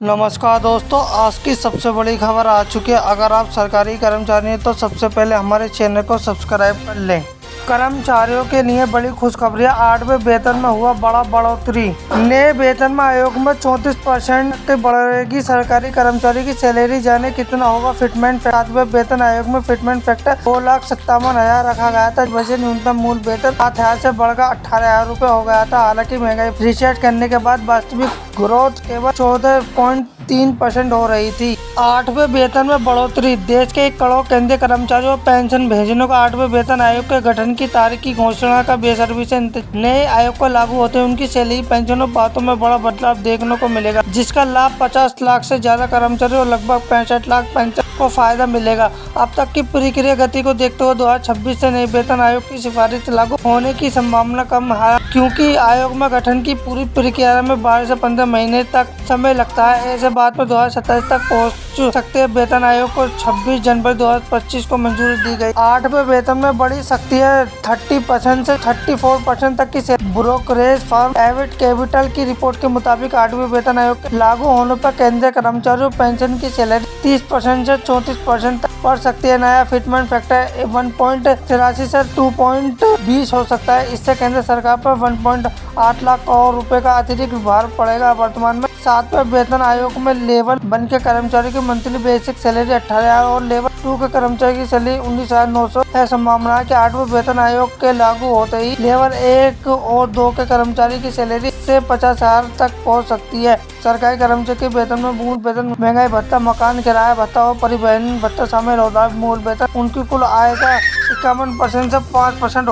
नमस्कार दोस्तों, आज की सबसे बड़ी खबर आ चुकी है। अगर आप सरकारी कर्मचारी हैं तो सबसे पहले हमारे चैनल को सब्सक्राइब कर लें। कर्मचारियों के लिए बड़ी खुशखबरी, 8वें वेतन में हुआ बड़ा बढ़ोतरी। नए वेतन में आयोग में 34% बढ़ेगी सरकारी कर्मचारी की सैलरी। जाने कितना होगा फिटमेंट फैक्टर। 7वें वेतन आयोग में फिटमेंट फैक्टर 2,57,000 रखा गया था। वैसे न्यूनतम मूल वेतन 7,000 से बढ़कर 18,000 रुपए हो गया था। हालांकि महंगाई रिसेट करने के बाद वास्तविक ग्रोथ केवल 14.3% हो रही थी। 8वें वेतन में बढ़ोतरी। देश के 1 करोड़ केंद्रीय कर्मचारियों को पेंशन भेजने को 8वें वेतन आयोग के गठन की तारीख की घोषणा का बेसब्री से नए आयोग को लागू होते उनकी सैलरी, पेंशन और बातों में बड़ा बदलाव देखने को मिलेगा, जिसका लाभ 50 लाख से ज्यादा कर्मचारियों और लगभग 65 लाख पेंशन को फायदा मिलेगा। अब तक की प्रक्रिया गति को देखते हुए 2026 से नए वेतन आयोग की सिफारिश लागू होने की संभावना कम है, क्योंकि आयोग में गठन की पूरी प्रक्रिया में 12 से 15 महीने तक समय लगता है। ऐसे बात में 2027 तक पहुंच सकते हैं। वेतन आयोग को 26 जनवरी 2025 को मंजूरी दी गई। 8वें वेतन में बड़ी सख्ती है। 30% से 34% तक की ब्रोकरेज फर्म डेविड कैपिटल की रिपोर्ट के मुताबिक 8वें वेतन आयोग के लागू होने पर केंद्रीय कर्मचारियों पेंशन की सैलरी 30% से 34% तक बढ़ सकती है। नया फिटमेंट फैक्टर 1.83 से 2.20 हो सकता है। इससे केंद्र सरकार पर 1.8 लाख करोड़ रुपए का अतिरिक्त भार पड़ेगा। वर्तमान में 7वें वेतन आयोग में लेवल 1 के कर्मचारी की मंथली बेसिक सैलरी 18,000 और लेवल 2 के कर्मचारी की सैलरी 19,900 है। संभावना है कि 8वें वेतन आयोग के लागू होते ही लेवल 1 और 2 के कर्मचारी की सैलरी से 50,000 तक पहुंच सकती है। सरकारी कर्मचारी के वेतन में मूल वेतन, महंगाई भत्ता, मकान किराया भत्ता और परिवहन भत्ता शामिल होता है। मूल वेतन उनकी कुल आय का 51% से 5%